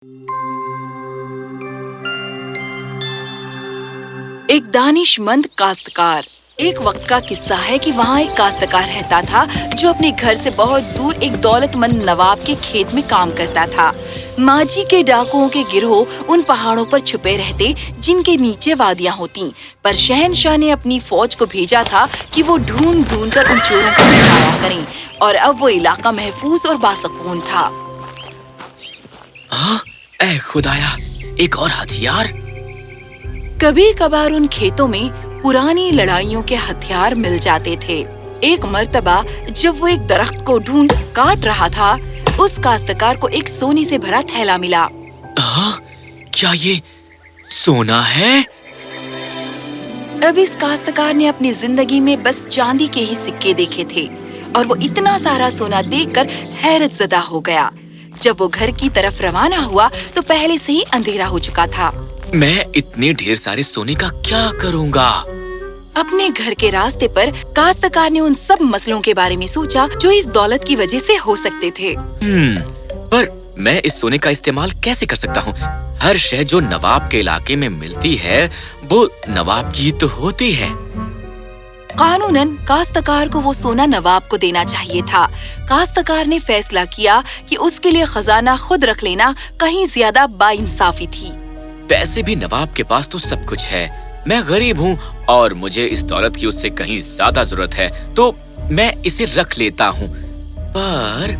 एक दानिशमंद काश्तकार। एक वक्त का किस्सा है कि वहाँ एक काश्तकार रहता था जो अपने घर से बहुत दूर एक दौलतमंद नवाब के खेत में काम करता था। माजी के डाकुओं के गिरोह उन पहाड़ों पर छुपे रहते जिनके नीचे वादियाँ होती, पर शहंशाह ने अपनी फौज को भेजा था कि वो ढूंढ ढूंढ कर उन चोरों को गिरफ्तार करें, और अब वो इलाका महफूज और बासकून था। ऐ खुदाया, एक और हथियार। कभी कभार उन खेतों में पुरानी लड़ाइयों के हथियार मिल जाते थे। एक मर्तबा जब वो एक दरख्त को ढूंढ काट रहा था, उस काश्तकार को एक सोने से भरा थैला मिला। क्या ये सोना है? अब इस काश्तकार ने अपनी जिंदगी में बस चांदी के ही सिक्के देखे थे, और वो इतना सारा सोना देखकर हैरत ज़दा हो गया। जब वो घर की तरफ रवाना हुआ तो पहले से ही अंधेरा हो चुका था। मैं इतने ढेर सारे सोने का क्या करूँगा? अपने घर के रास्ते पर काश्तकार ने उन सब मसलों के बारे में सोचा जो इस दौलत की वजह से हो सकते थे। पर मैं इस सोने का इस्तेमाल कैसे कर सकता हूँ? हर शय जो नवाब के इलाके में मिलती है वो नवाब की तो होती है। कानूनन काश्तकार को वो सोना नवाब को देना चाहिए था। काश्तकार ने फैसला किया कि उसके लिए खजाना खुद रख लेना कहीं ज्यादा बाइंसाफी थी। वैसे भी नवाब के पास तो सब कुछ है। मैं गरीब हूँ और मुझे इस दौलत की उससे कहीं ज्यादा जरूरत है, तो मैं इसे रख लेता हूँ। पर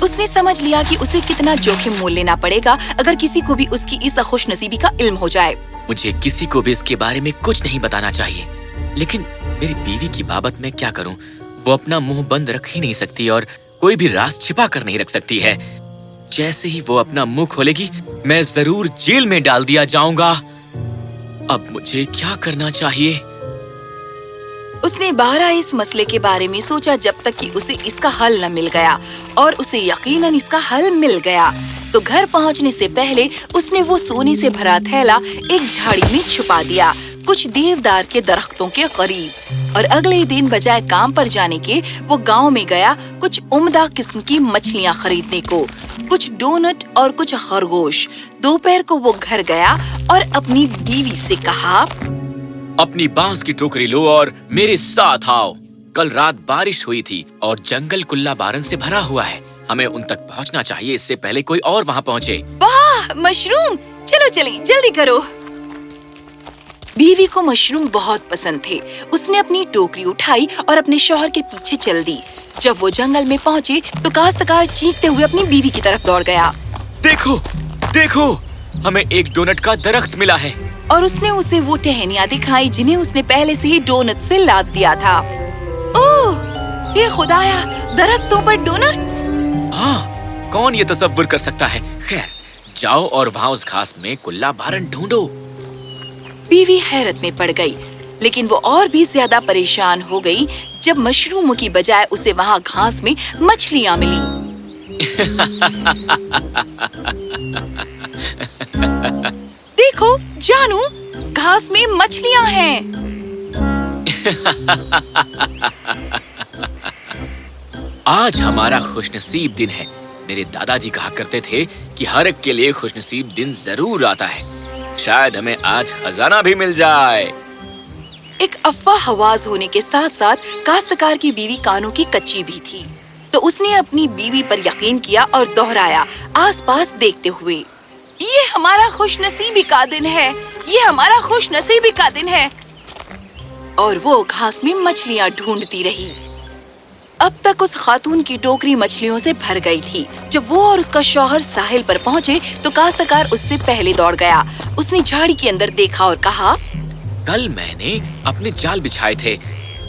उसने समझ लिया कि उसे कितना जोखिम मोल लेना पड़ेगा अगर किसी को भी उसकी इस खुशनसीबी का इल्म हो जाए। मुझे किसी को भी इसके बारे में कुछ नहीं बताना चाहिए, लेकिन मेरी बीवी की बाबत मैं क्या करूं? वो अपना मुंह बंद रख ही नहीं सकती और कोई भी राज छिपा कर नहीं रख सकती है। जैसे ही वो अपना मुंह खोलेगी, मैं जरूर जेल में डाल दिया जाऊंगा। अब मुझे क्या करना चाहिए? उसने 12 इस मसले के बारे में सोचा जब तक कि उसे इसका हल न मिल गया, और उसे यकीनन इसका हल मिल गया। तो घर पहुंचने से पहले उसने वो सोने से भरा थैला एक झाड़ी में छुपा दिया, कुछ देवदार के दरख्तों के करीब। और अगले दिन बजाय काम पर जाने के वो गांव में गया कुछ उम्दा किस्म की मछलियां खरीदने को, कुछ डोनट और कुछ खरगोश। दोपहर को वो घर गया और अपनी बीवी से कहा, अपनी बांस की टोकरी लो और मेरे साथ आओ। कल रात बारिश हुई थी और जंगल कुल्ला बारन से भरा हुआ है। हमें उन तक पहुंचना चाहिए इससे पहले कोई और वहां पहुंचे। वाह मशरूम, चलो चलें, जल्दी करो। बीवी को मशरूम बहुत पसंद थे। उसने अपनी टोकरी उठाई और अपने शौहर के पीछे चल दी। जब वो जंगल में पहुँचे तो काश्तकार चीखते हुए अपनी बीवी की तरफ दौड़ गया। देखो, देखो, हमें एक डोनट का दरख्त मिला है। और उसने उसे वो टहनियाँ दिखाई जिन्हें उसने पहले से ही डोनट से लाद दिया था। ओह, ये खुदाया, दरख्तों पर डोनट्स! हाँ, कौन ये तसव्वुर कर सकता है? खैर, जाओ और वहाँ उस घास में कुल्ला बारन ढूंढो। बीवी हैरत में पड़ गई, लेकिन वो और भी ज्यादा परेशान हो गई जब मशरूमों की बजाय उसे वहाँ घास में मछलियाँ मिली। देखो जानू, घास में मछलियाँ हैं। आज हमारा खुशनसीब दिन है। मेरे दादाजी कहा करते थे कि हर एक के लिए खुशनसीब दिन जरूर आता है। शायद हमें आज खजाना भी मिल जाए। एक अफवाह हवाज होने के साथ साथ काश्तकार की बीवी कानों की कच्ची भी थी, तो उसने अपनी बीवी पर यकीन किया और दोहराया आसपास देखते हुए, ये हमारा खुशनसीबी का दिन है, ये हमारा खुशनसीबी का दिन है। और वो घास में मछलियाँ ढूंढती रही। अब तक उस खातून की टोकरी मछलियों से भर गई थी। जब वो और उसका शौहर साहिल पर पहुँचे तो काश्तकार उससे पहले दौड़ गया। उसने झाड़ी के अंदर देखा और कहा, कल मैंने अपने जाल बिछाए थे।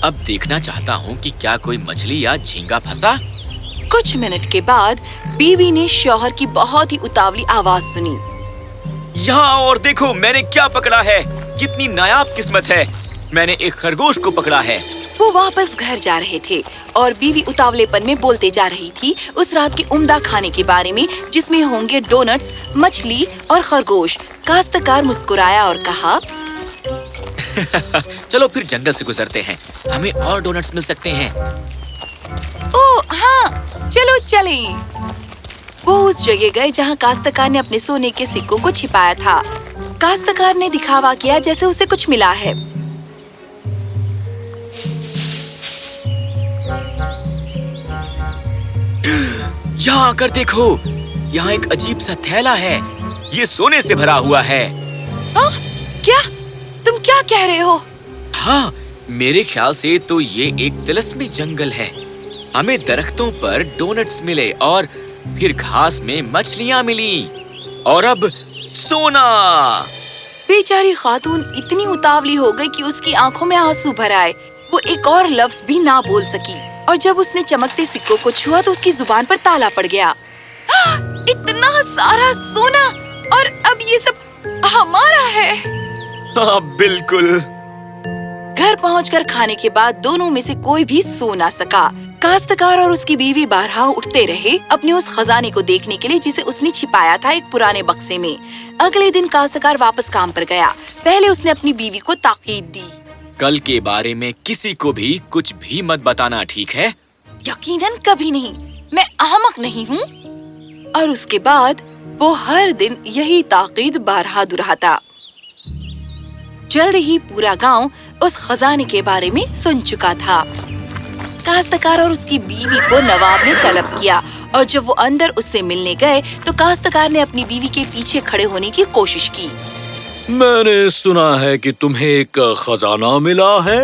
अब देखना चाहता हूँ कि क्या कोई मछली या झींगा फंसा। कुछ मिनट के बाद बीवी ने शौहर की बहुत ही उतावली आवाज सुनी। यहाँ और देखो, मैंने क्या पकड़ा है। कितनी नायाब किस्मत है, मैंने एक खरगोश को पकड़ा है। वो वापस घर जा रहे थे और बीवी उतावलेपन में बोलते जा रही थी उस रात के उम्दा खाने के बारे में जिसमें होंगे डोनट्स, मछली और खरगोश। काश्तकार मुस्कुराया और कहा, चलो फिर जंगल से गुजरते हैं, हमें और डोनट्स मिल सकते हैं। ओह हाँ, चलो चलें। वो उस जगह गए जहाँ काश्तकार ने अपने सोने के सिक्कों को छिपाया था। काश्तकार ने दिखावा किया जैसे उसे कुछ मिला है। यहाँ आकर देखो, यहाँ एक अजीब सा थैला है। ये सोने से भरा हुआ है। हाँ? क्या? तुम क्या कह रहे हो? हाँ, मेरे ख्याल से तो ये एक तिलस्मी जंगल है। हमें दरख्तों पर डोनट्स मिले और फिर घास में मछलियाँ मिली और अब सोना। बेचारी खातून इतनी उतावली हो गई कि उसकी आंखों में आंसू भर आए। वो एक और लफ्ज भी ना बोल सकी और जब उसने चमकते सिक्कों को छुआ तो उसकी जुबान पर ताला पड़ गया। इतना सारा सोना और अब ये सब हमारा है। हाँ, बिल्कुल। घर पहुंचकर खाने के बाद दोनों में से कोई भी सो ना सका। काश्तकार और उसकी बीवी बारहा उठते रहे अपने उस खजाने को देखने के लिए जिसे उसने छिपाया था एक पुराने बक्से में। अगले दिन काश्तकार वापस काम पर गया। पहले उसने अपनी बीवी को ताकीद दी, कल के बारे में किसी को भी कुछ भी मत बताना, ठीक है? यकीनन कभी नहीं, मैं अहमक नहीं हूँ। और उसके बाद वो हर दिन यही ताकीद बारहा दोहराता। जल्द ही पूरा गांव उस खजाने के बारे में सुन चुका था। काश्तकार और उसकी बीवी को नवाब ने तलब किया और जब वो अंदर उससे मिलने गए तो काश्तकार ने अपनी बीवी के पीछे खड़े होने की कोशिश की। मैंने सुना है कि तुम्हें एक खजाना मिला है।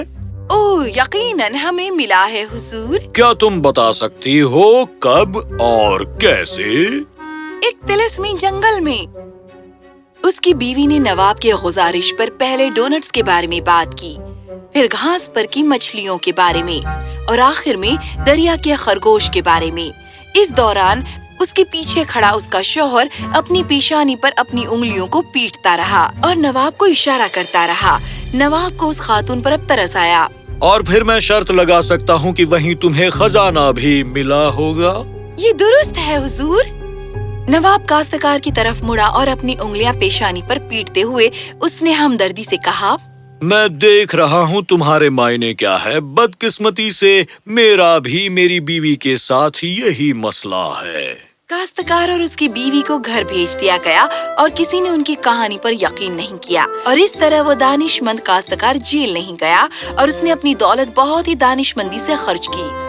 ओह, यकीनन हमें मिला है हुजूर। क्या तुम बता सकती हो कब और कैसे? एक तिलिस्मी जंगल में। उसकी बीवी ने नवाब की गुजारिश पर पहले डोनट्स के बारे में बात की, फिर घास पर की मछलियों के बारे में और आखिर में दरिया के खरगोश के बारे में। इस दौरान उसके पीछे खड़ा उसका शौहर अपनी पेशानी पर अपनी उंगलियों को पीटता रहा और नवाब को इशारा करता रहा। नवाब को उस खातून पर अब तरस आया। और फिर मैं शर्त लगा सकता हूँ कि वहीं तुम्हें खजाना भी मिला होगा। ये दुरुस्त है हुजूर। नवाब काश्तकार की तरफ मुड़ा और अपनी उंगलियां पेशानी पर पीटते हुए उसने हमदर्दी से कहा, मैं देख रहा हूँ तुम्हारे मायने क्या है। बदकिस्मती से मेरा भी मेरी बीवी के साथ यही मसला है। काश्तकार और उसकी बीवी को घर भेज दिया गया और किसी ने उनकी कहानी पर यकीन नहीं किया और इस तरह वो दानिशमंद काश्तकार जेल नहीं गया और उसने अपनी दौलत बहुत ही दानिशमंदी से खर्च की।